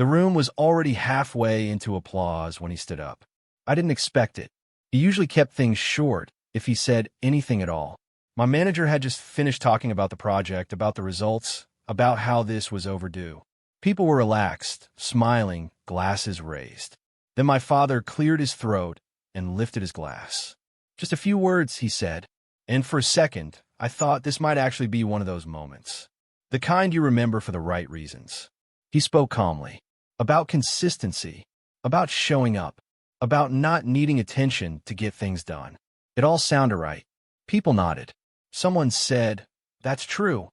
The room was already halfway into applause when he stood up. I didn't expect it. He usually kept things short, if he said anything at all. My manager had just finished talking about the project, about the results, about how this was overdue. People were relaxed, smiling, glasses raised. Then my father cleared his throat and lifted his glass. Just a few words, he said, and for a second, I thought this might actually be one of those moments. The kind you remember for the right reasons. He spoke calmly. About consistency. About showing up. About not needing attention to get things done. It all sounded right. People nodded. Someone said, "That's true,"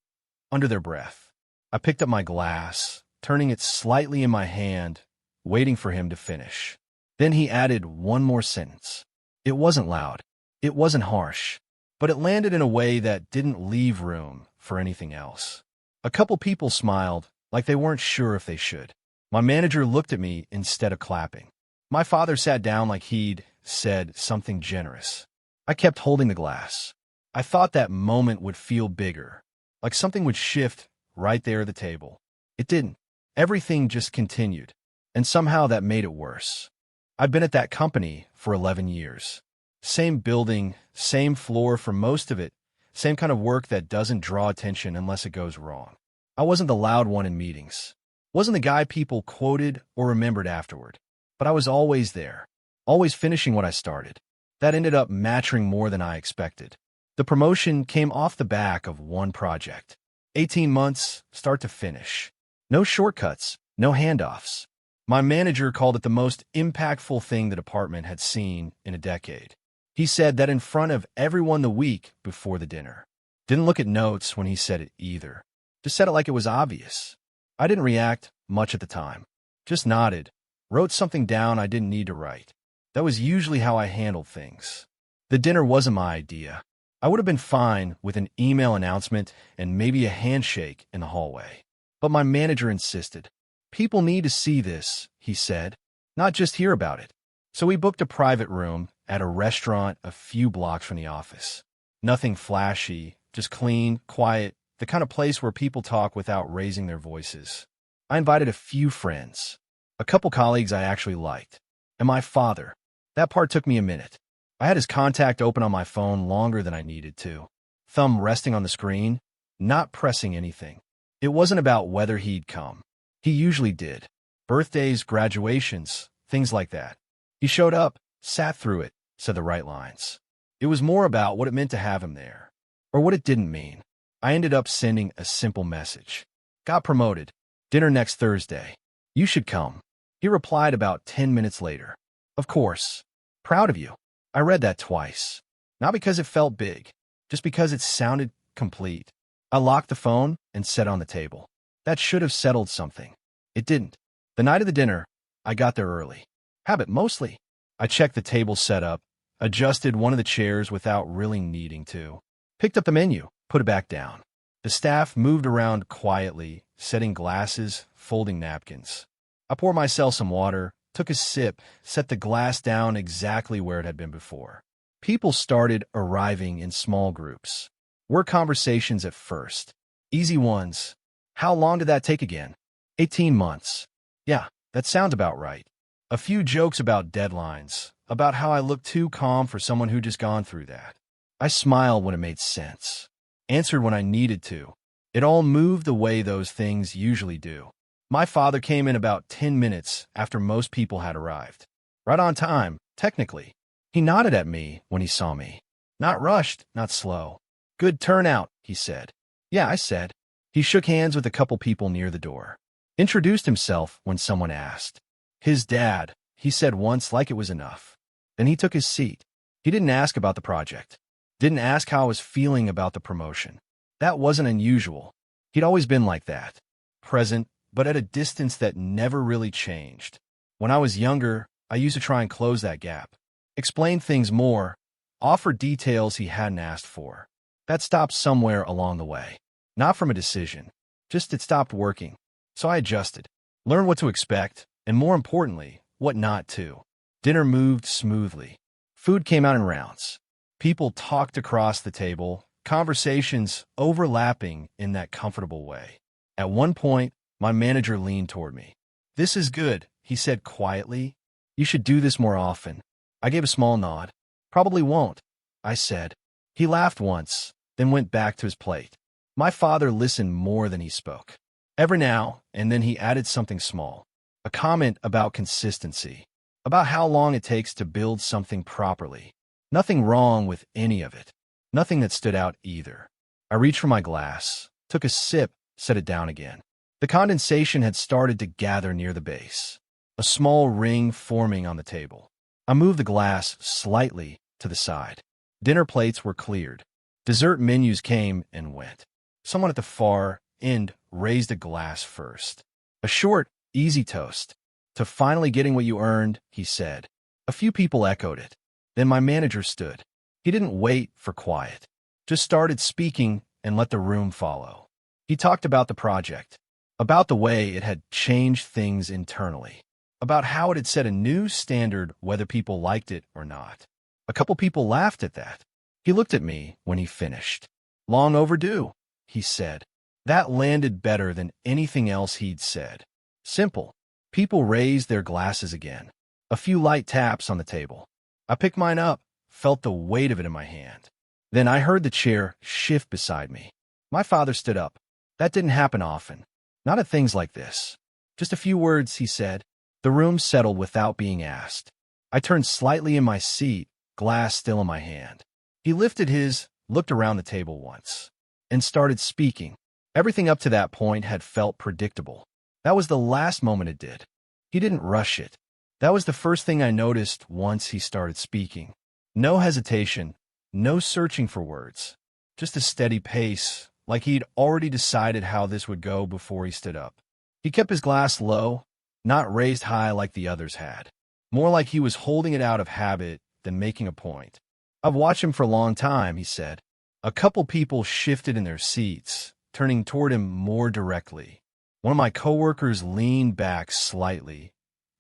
under their breath. I picked up my glass, turning it slightly in my hand, waiting for him to finish. Then he added one more sentence. It wasn't loud. It wasn't harsh. But it landed in a way that didn't leave room for anything else. A couple people smiled, like they weren't sure if they should. My manager looked at me instead of clapping. My father sat down like he'd said something generous. I kept holding the glass. I thought that moment would feel bigger, like something would shift right there at the table. It didn't. Everything just continued, and somehow that made it worse. I've been at that company for 11 years. Same building, same floor for most of it, same kind of work that doesn't draw attention unless it goes wrong. I wasn't the loud one in meetings. Wasn't the guy people quoted or remembered afterward. But I was always there, always finishing what I started. That ended up matching more than I expected. The promotion came off the back of one project. 18 months, start to finish. No shortcuts, no handoffs. My manager called it the most impactful thing the department had seen in a decade. He said that in front of everyone the week before the dinner. Didn't look at notes when he said it either. Just said it like it was obvious. I didn't react much at the time. Just nodded, wrote something down I didn't need to write. That was usually how I handled things. The dinner wasn't my idea. I would have been fine with an email announcement and maybe a handshake in the hallway. But my manager insisted. People need to see this, he said, not just hear about it. So we booked a private room at a restaurant a few blocks from the office. Nothing flashy, just clean, quiet, the kind of place where people talk without raising their voices. I invited a few friends, a couple colleagues I actually liked, and my father. That part took me a minute. I had his contact open on my phone longer than I needed to, thumb resting on the screen, not pressing anything. It wasn't about whether he'd come. He usually did. Birthdays, graduations, things like that. He showed up, sat through it, said the right lines. It was more about what it meant to have him there, or what it didn't mean. I ended up sending a simple message. Got promoted. Dinner next Thursday. You should come. He replied about 10 minutes later. Of course. Proud of you. I read that twice. Not because it felt big, just because it sounded complete. I locked the phone and set it on the table. That should have settled something. It didn't. The night of the dinner, I got there early. Habit mostly. I checked the table setup, adjusted one of the chairs without really needing to. Picked up the menu, put it back down. The staff moved around quietly, setting glasses, folding napkins. I poured myself some water, took a sip, set the glass down exactly where it had been before. People started arriving in small groups. Were conversations at first. Easy ones. How long did that take again? 18 months. Yeah, that sounds about right. A few jokes about deadlines, about how I looked too calm for someone who'd just gone through that. I smiled when it made sense. Answered when I needed to. It all moved the way those things usually do. My father came in about 10 minutes after most people had arrived. Right on time, technically. He nodded at me when he saw me. Not rushed, not slow. Good turnout, he said. Yeah, I said. He shook hands with a couple people near the door. Introduced himself when someone asked. His dad, he said once like it was enough. Then he took his seat. He didn't ask about the project. Didn't ask how I was feeling about the promotion. That wasn't unusual. He'd always been like that. Present, but at a distance that never really changed. When I was younger, I used to try and close that gap. Explain things more, offer details he hadn't asked for. That stopped somewhere along the way. Not from a decision. Just it stopped working. So I adjusted. Learned what to expect, and more importantly, what not to. Dinner moved smoothly. Food came out in rounds. People talked across the table, conversations overlapping in that comfortable way. At one point, my manager leaned toward me. "This is good," he said quietly. "You should do this more often." I gave a small nod. "Probably won't," I said. He laughed once, then went back to his plate. My father listened more than he spoke. Every now and then he added something small, a comment about consistency, about how long it takes to build something properly. Nothing wrong with any of it. Nothing that stood out either. I reached for my glass, took a sip, set it down again. The condensation had started to gather near the base, a small ring forming on the table. I moved the glass slightly to the side. Dinner plates were cleared. Dessert menus came and went. Someone at the far end raised a glass first. A short, easy toast. "To finally getting what you earned," he said. A few people echoed it. Then my manager stood. He didn't wait for quiet, just started speaking and let the room follow. He talked about the project, about the way it had changed things internally, about how it had set a new standard whether people liked it or not. A couple people laughed at that. He looked at me when he finished. "Long overdue," he said. That landed better than anything else he'd said. Simple. People raised their glasses again. A few light taps on the table. I picked mine up, felt the weight of it in my hand. Then I heard the chair shift beside me. My father stood up. That didn't happen often. Not at things like this. "Just a few words," he said. The room settled without being asked. I turned slightly in my seat, glass still in my hand. He lifted his, looked around the table once, and started speaking. Everything up to that point had felt predictable. That was the last moment it did. He didn't rush it. That was the first thing I noticed once he started speaking. No hesitation, no searching for words. Just a steady pace, like he'd already decided how this would go before he stood up. He kept his glass low, not raised high like the others had. More like he was holding it out of habit than making a point. "I've watched him for a long time," he said. A couple people shifted in their seats, turning toward him more directly. One of my coworkers leaned back slightly,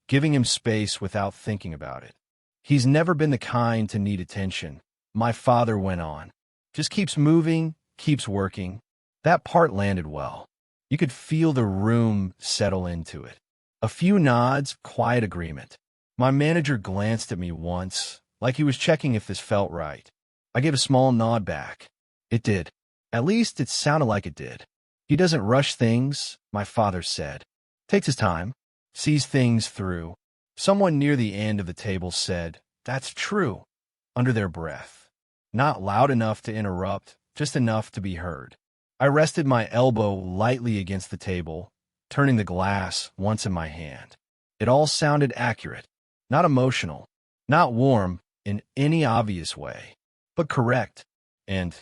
giving him space without thinking about it. "He's never been the kind to need attention," my father went on. "Just keeps moving, keeps working." That part landed well. You could feel the room settle into it. A few nods, quiet agreement. My manager glanced at me once, like he was checking if this felt right. I gave a small nod back. It did. At least it sounded like it did. "He doesn't rush things," my father said. "Takes his time, sees things through." Someone near the end of the table said, "That's true," under their breath. Not loud enough to interrupt, just enough to be heard. I rested my elbow lightly against the table, turning the glass once in my hand. It all sounded accurate, not emotional, not warm in any obvious way, but correct. And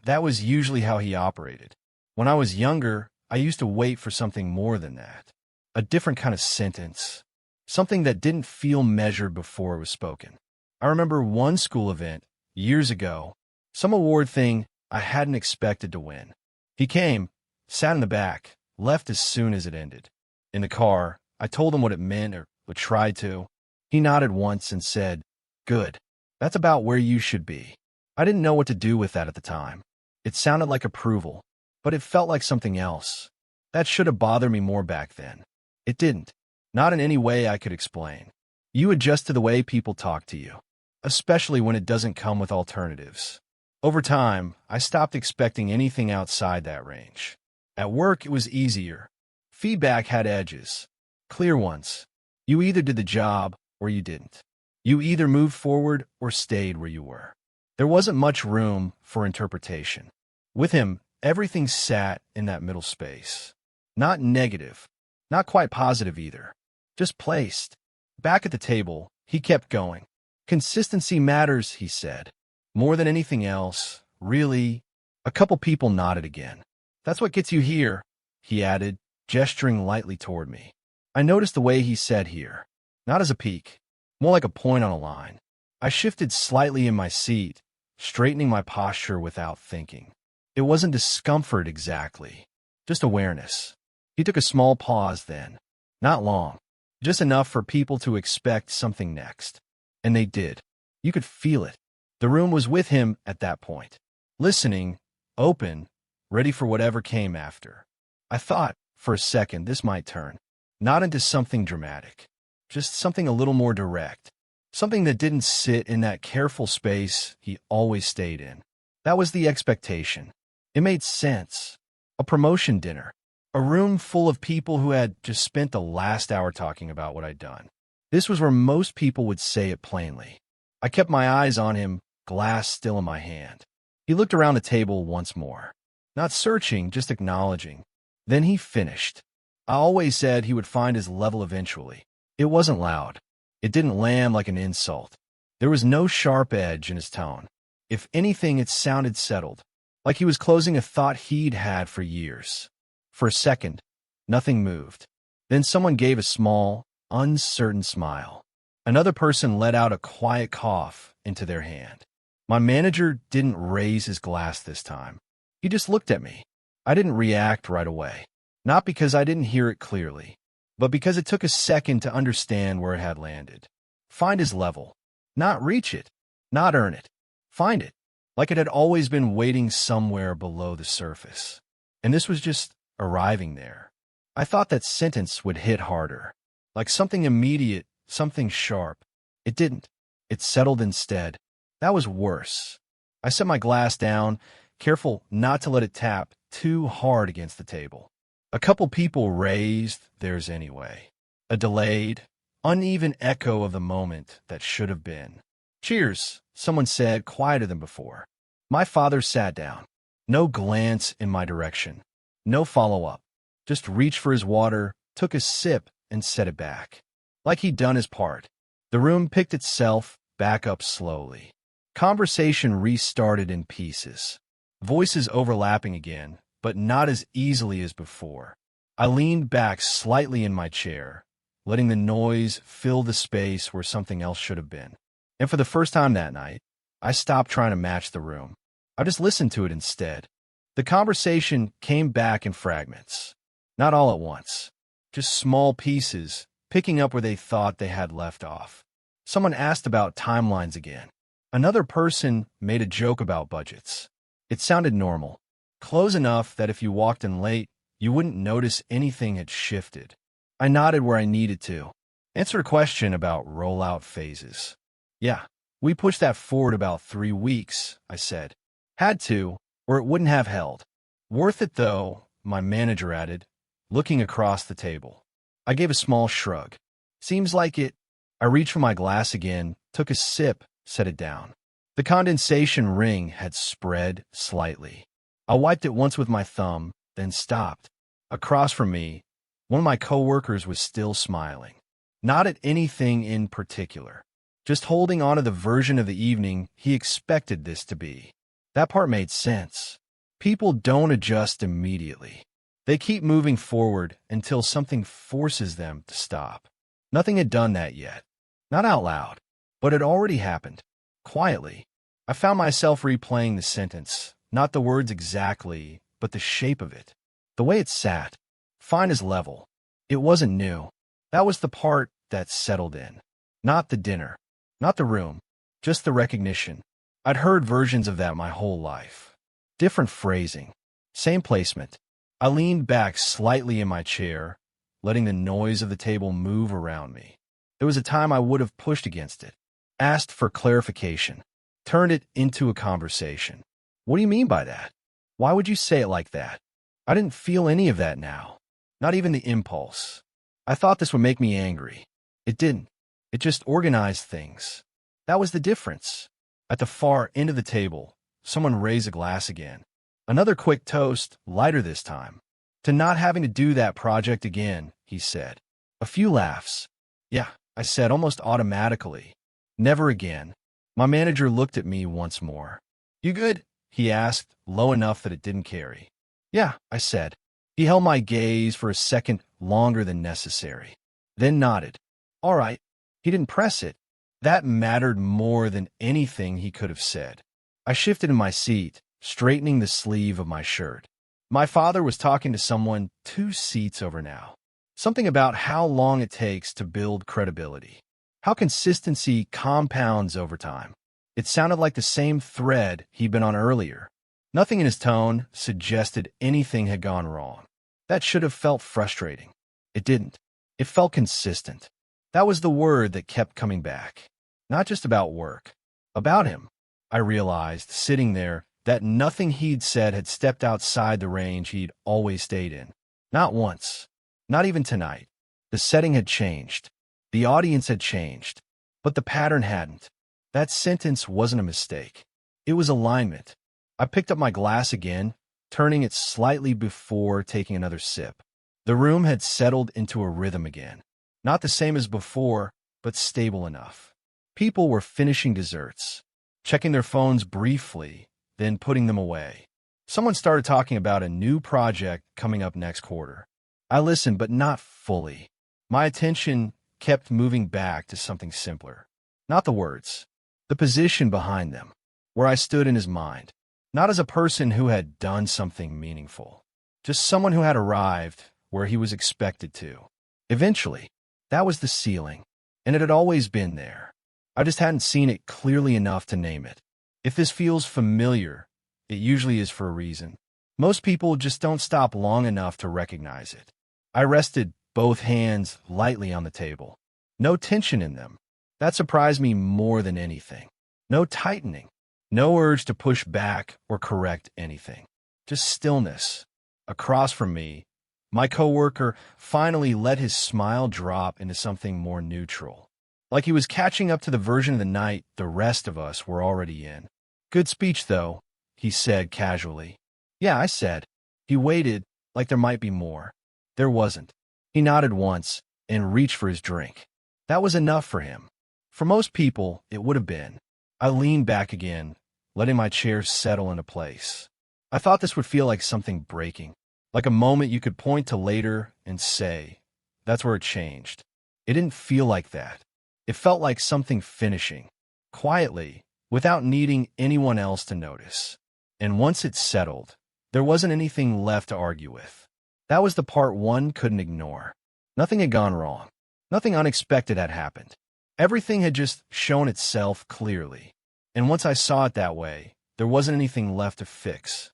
that was usually how he operated. When I was younger, I used to wait for something more than that. A different kind of sentence. Something that didn't feel measured before it was spoken. I remember one school event, years ago, some award thing I hadn't expected to win. He came, sat in the back, left as soon as it ended. In the car, I told him what it meant or tried to. He nodded once and said, "Good. That's about where you should be." I didn't know what to do with that at the time. It sounded like approval, but it felt like something else. That should have bothered me more back then. It didn't. Not in any way I could explain. You adjust to the way people talk to you, especially when it doesn't come with alternatives. Over time, I stopped expecting anything outside that range. At work, it was easier. Feedback had edges, clear ones. You either did the job or you didn't. You either moved forward or stayed where you were. There wasn't much room for interpretation. With him, everything sat in that middle space. Not negative, not quite positive either. Just placed. Back at the table, he kept going. "Consistency matters," he said. "More than anything else, really." A couple people nodded again. "That's what gets you here," he added, gesturing lightly toward me. I noticed the way he said "here," not as a peak, more like a point on a line. I shifted slightly in my seat, straightening my posture without thinking. It wasn't discomfort exactly, just awareness. He took a small pause then. Not long, just enough for people to expect something next. And they did. You could feel it. The room was with him at that point. Listening, open, ready for whatever came after. I thought, for a second, this might turn. not into something dramatic, just something a little more direct, something that didn't sit in that careful space he always stayed in. That was the expectation. It made sense. A promotion dinner. A room full of people who had just spent the last hour talking about what I'd done. This was where most people would say it plainly. I kept my eyes on him, glass still in my hand. He looked around the table once more. Not searching, just acknowledging. Then he finished. I always said he would find his level eventually. It wasn't loud. It didn't land like an insult. There was no sharp edge in his tone. If anything, it sounded settled, like he was closing a thought he'd had for years. For a second, nothing moved. Then someone gave a small, uncertain smile. Another person let out a quiet cough into their hand. My manager didn't raise his glass this time. He just looked at me. I didn't react right away. Not because I didn't hear it clearly, but because it took a second to understand where it had landed. Find his level. Not reach it. Not earn it. Find it. Like it had always been waiting somewhere below the surface. And this was just arriving there. I thought that sentence would hit harder. Like something immediate, something sharp. It didn't. It settled instead. That was worse. I set my glass down, careful not to let it tap too hard against the table. A couple people raised theirs anyway. A delayed, uneven echo of the moment that should have been. Cheers, someone said, quieter than before. My father sat down. No glance in my direction. No follow-up. Just reached for his water, took a sip, and set it back. Like he'd done his part. The room picked itself back up slowly. Conversation restarted in pieces. Voices overlapping again, but not as easily as before. I leaned back slightly in my chair, letting the noise fill the space where something else should have been. And for the first time that night, I stopped trying to match the room. I just listened to it instead. The conversation came back in fragments. Not all at once. Just small pieces, picking up where they thought they had left off. Someone asked about timelines again. Another person made a joke about budgets. It sounded normal. Close enough that if you walked in late, you wouldn't notice anything had shifted. I nodded where I needed to. Answered a question about rollout phases. Yeah, we pushed that forward about 3 weeks, I said. Had to, or it wouldn't have held. Worth it, though, my manager added, looking across the table. I gave a small shrug. Seems like it. I reached for my glass again, took a sip, set it down. The condensation ring had spread slightly. I wiped it once with my thumb, then stopped. Across from me, one of my coworkers was still smiling. Not at anything in particular. Just holding on to the version of the evening he expected this to be. That part made sense. People don't adjust immediately. They keep moving forward until something forces them to stop. Nothing had done that yet. Not out loud, but it already happened. Quietly. I found myself replaying the sentence, not the words exactly, but the shape of it. The way it sat. Fine as level. It wasn't new. That was the part that settled in. Not the dinner. Not the room. Just the recognition. I'd heard versions of that my whole life. Different phrasing. Same placement. I leaned back slightly in my chair, letting the noise of the table move around me. There was a time I would have pushed against it, asked for clarification, turned it into a conversation. What do you mean by that? Why would you say it like that? I didn't feel any of that now, not even the impulse. I thought this would make me angry. It didn't. It just organized things. That was the difference. At the far end of the table, someone raised a glass again. Another quick toast, lighter this time. To not having to do that project again, he said. A few laughs. Yeah, I said almost automatically. Never again. My manager looked at me once more. You good? He asked, low enough that it didn't carry. Yeah, I said. He held my gaze for a second longer than necessary, then nodded. All right. He didn't press it. That mattered more than anything he could have said. I shifted in my seat, straightening the sleeve of my shirt. My father was talking to someone 2 seats over now. Something about how long it takes to build credibility. How consistency compounds over time. It sounded like the same thread he'd been on earlier. Nothing in his tone suggested anything had gone wrong. That should have felt frustrating. It didn't. It felt consistent. That was the word that kept coming back. Not just about work. About him. I realized, sitting there, that nothing he'd said had stepped outside the range he'd always stayed in. Not once. Not even tonight. The setting had changed. The audience had changed. But the pattern hadn't. That sentence wasn't a mistake. It was alignment. I picked up my glass again, turning it slightly before taking another sip. The room had settled into a rhythm again. Not the same as before, but stable enough. People were finishing desserts, checking their phones briefly, then putting them away. Someone started talking about a new project coming up next quarter. I listened, but not fully. My attention kept moving back to something simpler. Not the words, the position behind them, where I stood in his mind. Not as a person who had done something meaningful, just someone who had arrived where he was expected to. Eventually, that was the ceiling, and it had always been there. I just hadn't seen it clearly enough to name it. If this feels familiar, it usually is for a reason. Most people just don't stop long enough to recognize it. I rested both hands lightly on the table. No tension in them. That surprised me more than anything. No tightening. No urge to push back or correct anything. Just stillness. Across from me, my coworker finally let his smile drop into something more neutral. Like he was catching up to the version of the night the rest of us were already in. "Good speech, though," he said casually. "Yeah," I said. He waited, like there might be more. There wasn't. He nodded once and reached for his drink. That was enough for him. For most people, it would have been. I leaned back again, letting my chair settle into place. I thought this would feel like something breaking, like a moment you could point to later and say, "That's where it changed." It didn't feel like that. It felt like something finishing, quietly, without needing anyone else to notice. And once it settled, there wasn't anything left to argue with. That was the part one couldn't ignore. Nothing had gone wrong. Nothing unexpected had happened. Everything had just shown itself clearly. And once I saw it that way, there wasn't anything left to fix.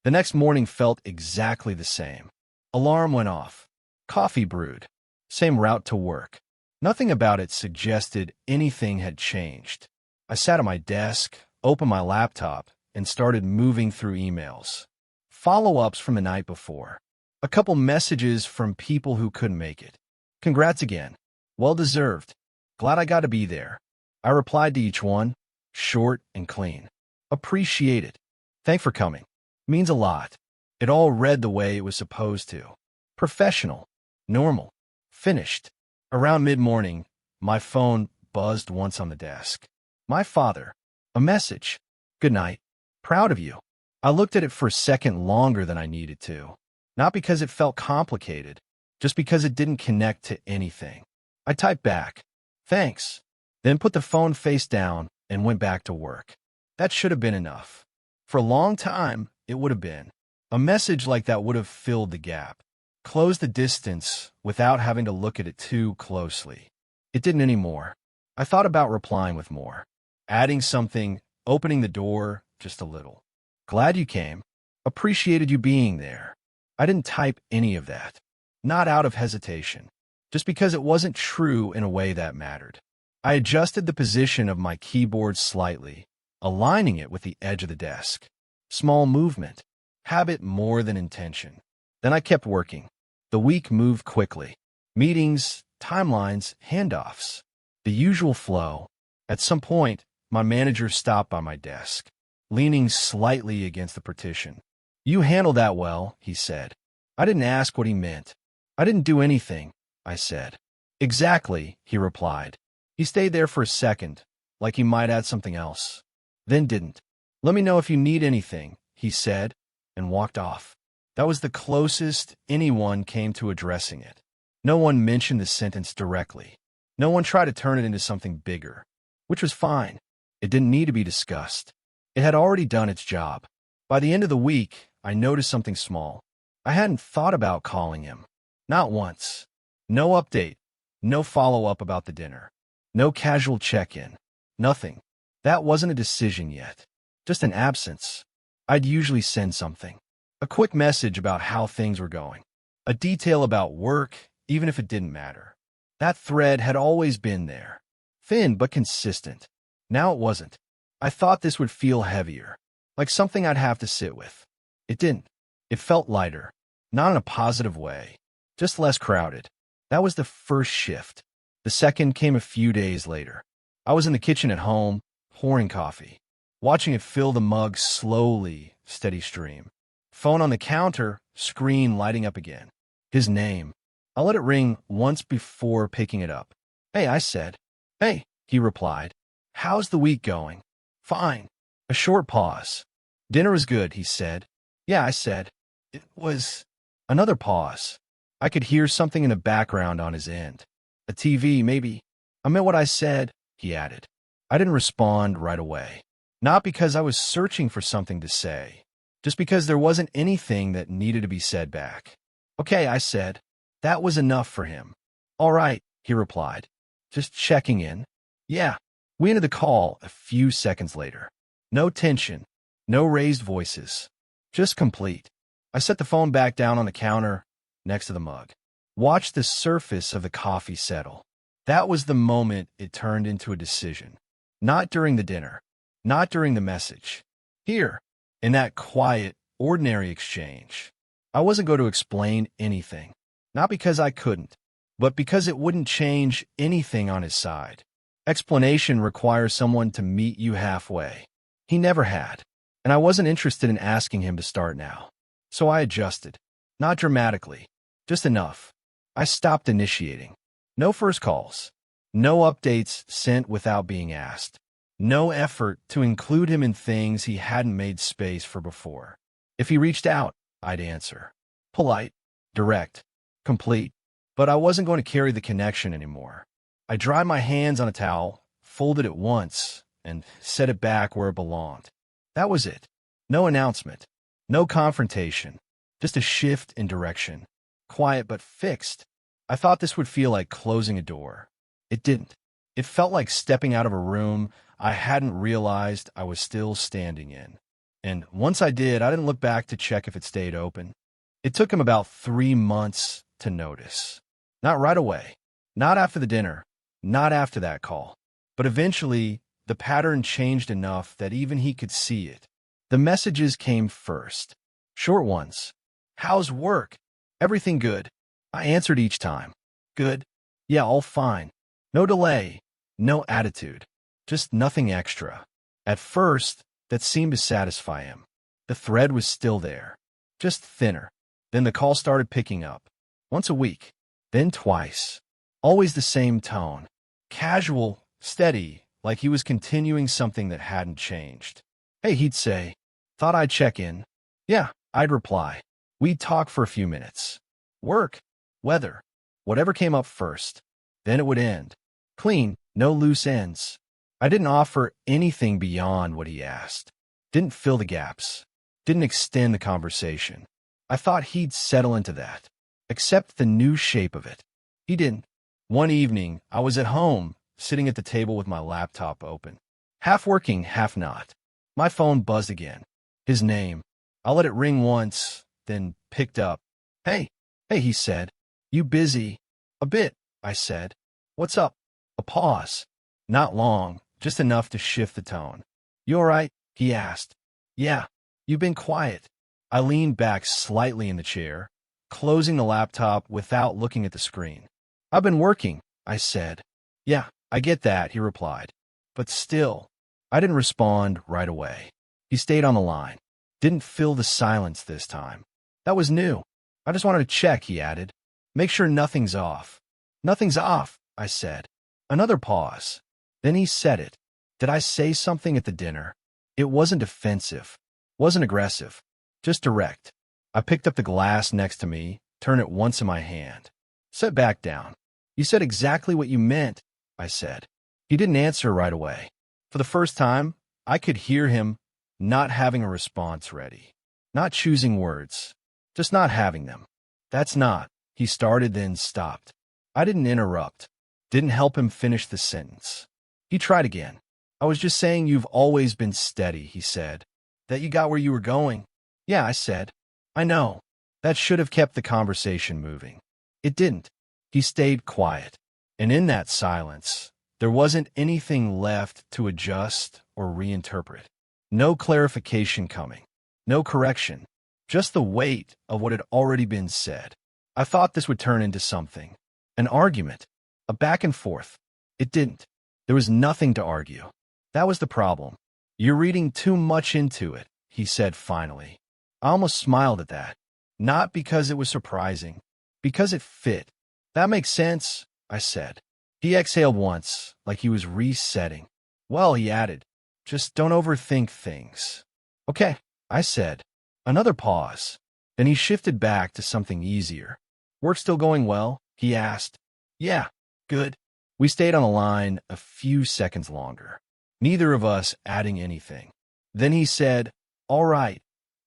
The next morning felt exactly the same. Alarm went off. Coffee brewed. Same route to work. Nothing about it suggested anything had changed. I sat at my desk, opened my laptop, and started moving through emails. Follow-ups from the night before. A couple messages from people who couldn't make it. "Congrats again. Well deserved. Glad I got to be there." I replied to each one, short and clean. "Appreciate it. Thanks for coming. Means a lot." It all read the way it was supposed to. Professional. Normal. Finished. Around mid-morning, my phone buzzed once on the desk. My father. A message. "Good night. Proud of you." I looked at it for a second longer than I needed to. Not because it felt complicated, just because it didn't connect to anything. I typed back, "Thanks," then put the phone face down and went back to work. That should have been enough. For a long time, it would have been. A message like that would have filled the gap, closed the distance without having to look at it too closely. It didn't anymore. I thought about replying with more, adding something, opening the door just a little. "Glad you came. Appreciated you being there." I didn't type any of that. Not out of hesitation, just because it wasn't true in a way that mattered. I adjusted the position of my keyboard slightly, aligning it with the edge of the desk. Small movement, habit more than intention. Then I kept working. The week moved quickly. Meetings, timelines, handoffs. The usual flow. At some point, my manager stopped by my desk, leaning slightly against the partition. "You handled that well," he said. I didn't ask what he meant. "I didn't do anything," I said. "Exactly," he replied. He stayed there for a second, like he might add something else. Then didn't. "Let me know if you need anything," he said, and walked off. That was the closest anyone came to addressing it. No one mentioned the sentence directly. No one tried to turn it into something bigger, which was fine. It didn't need to be discussed. It had already done its job. By the end of the week, I noticed something small. I hadn't thought about calling him. Not once. No update. No follow-up about the dinner. No casual check-in. Nothing. That wasn't a decision yet. Just an absence. I'd usually send something. A quick message about how things were going. A detail about work, even if it didn't matter. That thread had always been there, thin but consistent. Now it wasn't. I thought this would feel heavier, like something I'd have to sit with. It didn't. It felt lighter, not in a positive way, just less crowded. That was the first shift. The second came a few days later. I was in the kitchen at home, pouring coffee, watching it fill the mug slowly, steady stream. Phone on the counter, screen lighting up again. His name. I let it ring once before picking it up. "Hey," I said. "Hey," he replied. "How's the week going?" "Fine." A short pause. "Dinner was good," he said. "Yeah," I said. "It was." Another pause. I could hear something in the background on his end. A TV, maybe. "I meant what I said," he added. I didn't respond right away. Not because I was searching for something to say, just because there wasn't anything that needed to be said back. "Okay," I said. That was enough for him. "All right," he replied. "Just checking in." "Yeah." We ended the call a few seconds later. No tension, no raised voices, just complete. I set the phone back down on the counter next to the mug. Watched the surface of the coffee settle. That was the moment it turned into a decision. Not during the dinner, not during the message. Here, in that quiet, ordinary exchange. I wasn't going to explain anything. Not because I couldn't, but because it wouldn't change anything on his side. Explanation requires someone to meet you halfway. He never had, and I wasn't interested in asking him to start now. So I adjusted. Not dramatically, just enough. I stopped initiating. No first calls. No updates sent without being asked. No effort to include him in things he hadn't made space for before. If he reached out, I'd answer. Polite, direct, complete. But I wasn't going to carry the connection anymore. I dried my hands on a towel, folded it once, and set it back where it belonged. That was it. No announcement. No confrontation. Just a shift in direction. Quiet but fixed. I thought this would feel like closing a door. It didn't. It felt like stepping out of a room I hadn't realized I was still standing in. And once I did, I didn't look back to check if it stayed open. It took him about 3 months to notice. Not right away. Not after the dinner. Not after that call. But eventually, the pattern changed enough that even he could see it. The messages came first. Short ones. "How's work?" "Everything good." I answered each time. "Good." "Yeah, all fine." No delay. No attitude. Just nothing extra. At first, that seemed to satisfy him. The thread was still there. Just thinner. Then the call started picking up. Once a week. Then twice. Always the same tone. Casual, steady, like he was continuing something that hadn't changed. "Hey," he'd say. "Thought I'd check in." "Yeah," I'd reply. We'd talk for a few minutes. Work, weather, whatever came up first. Then it would end. Clean, no loose ends. I didn't offer anything beyond what he asked. Didn't fill the gaps. Didn't extend the conversation. I thought he'd settle into that. Accept the new shape of it. He didn't. One evening, I was at home, sitting at the table with my laptop open. Half working, half not. My phone buzzed again. His name. I let it ring once, then picked up. "Hey." "Hey," he said. "You busy?" "A bit," I said. "What's up?" A pause. Not long, just enough to shift the tone. "You all right?" he asked. "Yeah." "You've been quiet." I leaned back slightly in the chair, closing the laptop without looking at the screen. "I've been working," I said. "Yeah, I get that," he replied. "But still." I didn't respond right away. He stayed on the line. Didn't fill the silence this time. That was new. "I just wanted to check," he added. "Make sure nothing's off." "Nothing's off," I said. Another pause. Then he said it. Did I say something at the dinner? It wasn't offensive. Wasn't aggressive. Just direct. I picked up the glass next to me, turned it once in my hand. Set back down. "You said exactly what you meant," I said. He didn't answer right away. For the first time, I could hear him not having a response ready. Not choosing words. Just not having them. "That's not," he started, then stopped. I didn't interrupt. Didn't help him finish the sentence. He tried again. "I was just saying you've always been steady," he said. "That you got where you were going." "Yeah," I said. "I know." That should have kept the conversation moving. It didn't. He stayed quiet, and in that silence, there wasn't anything left to adjust or reinterpret. No clarification coming, no correction, just the weight of what had already been said. I thought this would turn into something, an argument, a back and forth. It didn't. There was nothing to argue. That was the problem. You're reading too much into it, he said finally. I almost smiled at that. Not because it was surprising, because it fit. That makes sense, I said. He exhaled once, like he was resetting. Well, he added, just don't overthink things. Okay, I said. Another pause. Then he shifted back to something easier. Work still going well? He asked. Yeah, good. We stayed on the line a few seconds longer, neither of us adding anything. Then he said, all right,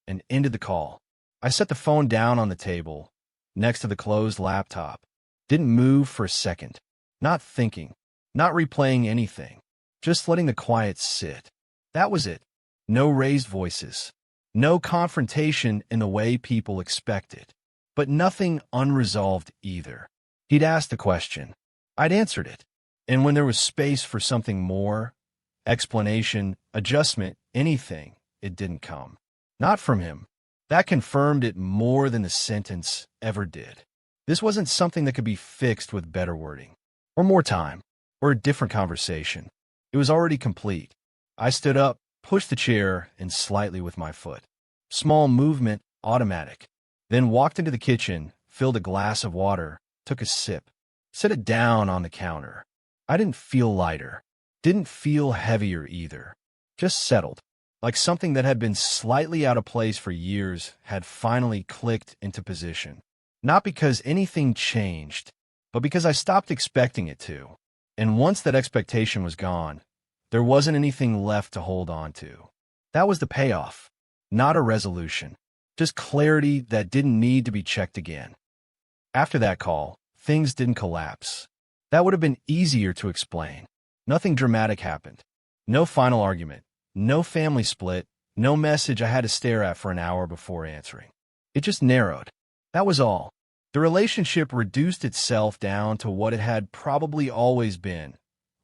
and ended the call. I set the phone down on the table, next to the closed laptop. Didn't move for a second. Not thinking, not replaying anything, just letting the quiet sit. That was it. No raised voices. No confrontation in the way people expected. But nothing unresolved either. He'd asked a question. I'd answered it. And when there was space for something more, explanation, adjustment, anything, it didn't come. Not from him. That confirmed it more than the sentence ever did. This wasn't something that could be fixed with better wording, or more time, or a different conversation. It was already complete. I stood up, pushed the chair in slightly with my foot. Small movement, automatic. Then walked into the kitchen, filled a glass of water, took a sip, set it down on the counter. I didn't feel lighter. Didn't feel heavier either. Just settled. Like something that had been slightly out of place for years had finally clicked into position. Not because anything changed, but because I stopped expecting it to. And once that expectation was gone, there wasn't anything left to hold on to. That was the payoff, not a resolution. Just clarity that didn't need to be checked again. After that call, things didn't collapse. That would have been easier to explain. Nothing dramatic happened. No final argument. No family split. No message I had to stare at for an hour before answering. It just narrowed. That was all. The relationship reduced itself down to what it had probably always been,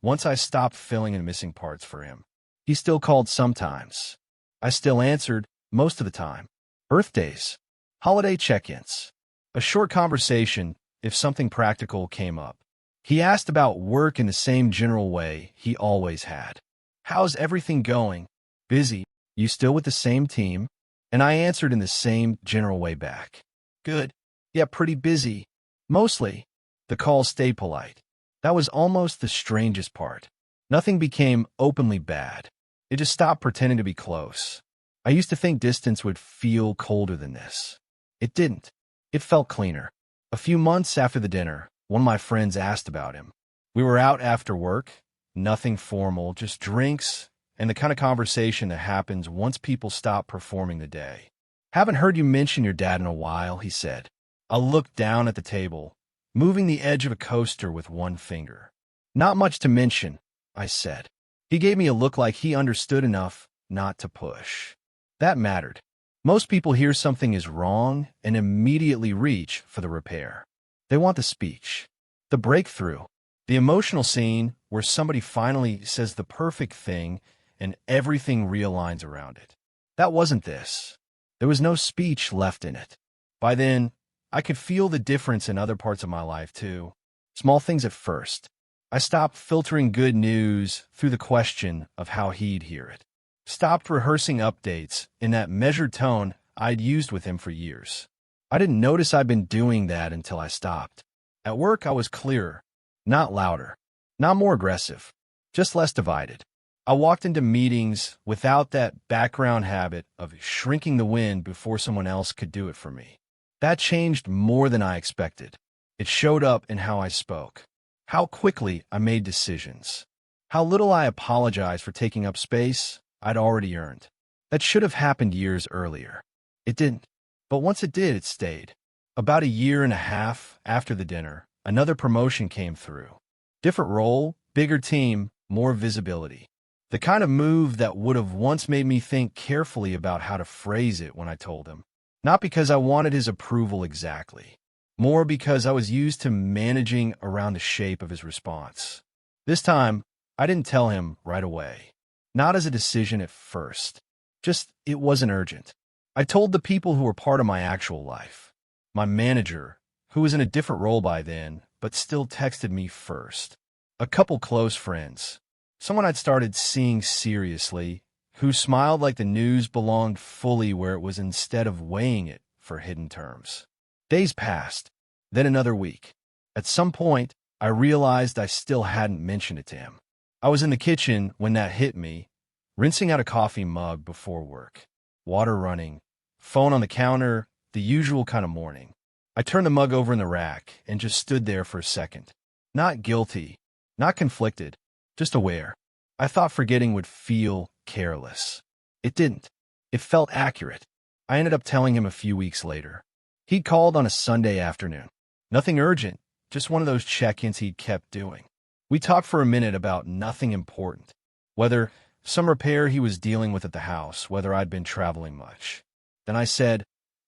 once I stopped filling in missing parts for him. He still called sometimes. I still answered most of the time. Birthdays, holiday check-ins, a short conversation if something practical came up. He asked about work in the same general way he always had. How's everything going? Busy. You still with the same team? And I answered in the same general way back. Good. Yeah, pretty busy. Mostly. The call stayed polite. That was almost the strangest part. Nothing became openly bad. It just stopped pretending to be close. I used to think distance would feel colder than this. It didn't. It felt cleaner. A few months after the dinner, one of my friends asked about him. We were out after work, nothing formal, just drinks and the kind of conversation that happens once people stop performing the day. Haven't heard you mention your dad in a while, he said. I looked down at the table, moving the edge of a coaster with one finger. Not much to mention, I said. He gave me a look like he understood enough not to push. That mattered. Most people hear something is wrong and immediately reach for the repair. They want the speech, the breakthrough, the emotional scene where somebody finally says the perfect thing and everything realigns around it. That wasn't this. There was no speech left in it. By then, I could feel the difference in other parts of my life, too. Small things at first. I stopped filtering good news through the question of how he'd hear it. Stopped rehearsing updates in that measured tone I'd used with him for years. I didn't notice I'd been doing that until I stopped. At work, I was clearer, not louder, not more aggressive, just less divided. I walked into meetings without that background habit of shrinking the wind before someone else could do it for me. That changed more than I expected. It showed up in how I spoke, how quickly I made decisions, how little I apologized for taking up space I'd already earned. That should have happened years earlier. It didn't. But once it did, it stayed. About a year and a half after the dinner, another promotion came through. Different role, bigger team, more visibility. The kind of move that would have once made me think carefully about how to phrase it when I told him. Not because I wanted his approval exactly, more because I was used to managing around the shape of his response. This time, I didn't tell him right away. Not as a decision at first. Just, it wasn't urgent. I told the people who were part of my actual life. My manager, who was in a different role by then, but still texted me first. A couple close friends. Someone I'd started seeing seriously, who smiled like the news belonged fully where it was instead of weighing it for hidden terms. Days passed, then another week. At some point, I realized I still hadn't mentioned it to him. I was in the kitchen when that hit me, rinsing out a coffee mug before work. Water running, phone on the counter, the usual kind of morning. I turned the mug over in the rack and just stood there for a second. Not guilty, not conflicted, just aware. I thought forgetting would feel careless. It didn't. It felt accurate. I ended up telling him a few weeks later. He'd called on a Sunday afternoon. Nothing urgent, just one of those check-ins he'd kept doing. We talked for a minute about nothing important, whether some repair he was dealing with at the house, whether I'd been traveling much. Then I said,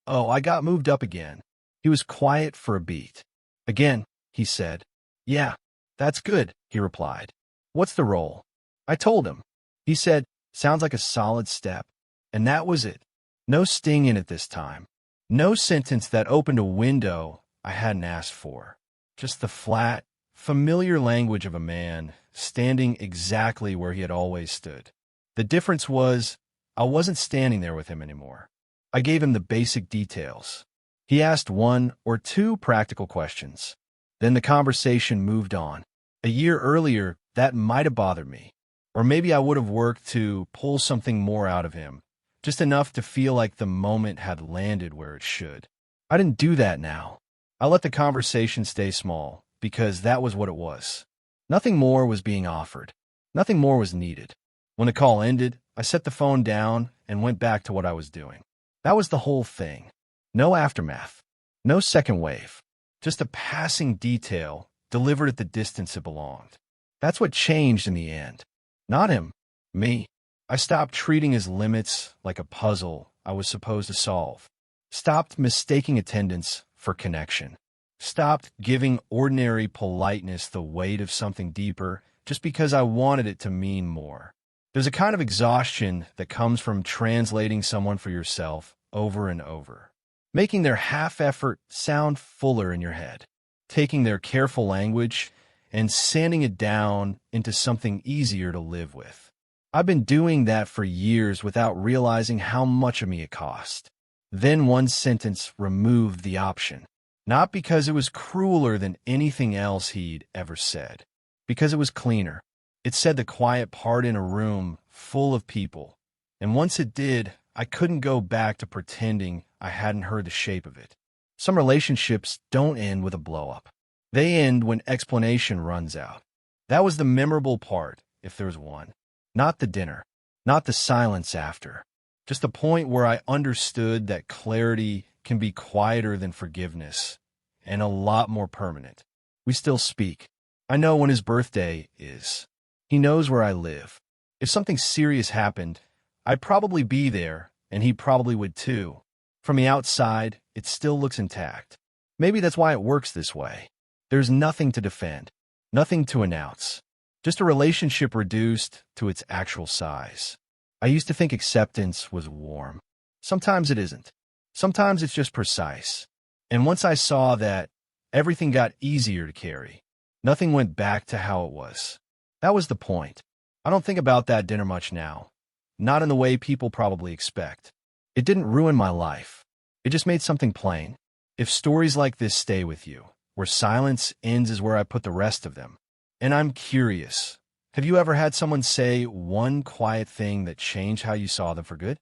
"Oh, I got moved up again." He was quiet for a beat. "Again," he said. "Yeah, that's good," he replied. "What's the role?" I told him. He said, "Sounds like a solid step." And that was it. No sting in it this time. No sentence that opened a window I hadn't asked for. Just the flat, familiar language of a man standing exactly where he had always stood. The difference was, I wasn't standing there with him anymore. I gave him the basic details. He asked one or two practical questions. Then the conversation moved on. A year earlier, that might have bothered me. Or maybe I would have worked to pull something more out of him, just enough to feel like the moment had landed where it should. I didn't do that now. I let the conversation stay small, because that was what it was. Nothing more was being offered. Nothing more was needed. When the call ended, I set the phone down and went back to what I was doing. That was the whole thing. No aftermath. No second wave. Just a passing detail delivered at the distance it belonged. That's what changed in the end. Not him. Me. I stopped treating his limits like a puzzle I was supposed to solve. Stopped mistaking attendance for connection. Stopped giving ordinary politeness the weight of something deeper just because I wanted it to mean more. There's a kind of exhaustion that comes from translating someone for yourself over and over, making their half-effort sound fuller in your head, taking their careful language and sanding it down into something easier to live with. I've been doing that for years without realizing how much of me it cost. Then one sentence removed the option. Not because it was crueler than anything else he'd ever said, because it was cleaner. It said the quiet part in a room full of people, and once it did, I couldn't go back to pretending I hadn't heard the shape of it. Some relationships don't end with a blow-up. They end when explanation runs out. That was the memorable part, if there's one. Not the dinner, not the silence after. Just the point where I understood that clarity can be quieter than forgiveness and a lot more permanent. We still speak. I know when his birthday is. He knows where I live. If something serious happened, I'd probably be there, and he probably would too. From the outside, it still looks intact. Maybe that's why it works this way. There's nothing to defend, nothing to announce. Just a relationship reduced to its actual size. I used to think acceptance was warm. Sometimes it isn't. Sometimes it's just precise. And once I saw that, everything got easier to carry. Nothing went back to how it was. That was the point. I don't think about that dinner much now. Not in the way people probably expect. It didn't ruin my life. It just made something plain. If stories like this stay with you, where silence ends is where I put the rest of them. And I'm curious, have you ever had someone say one quiet thing that changed how you saw them for good?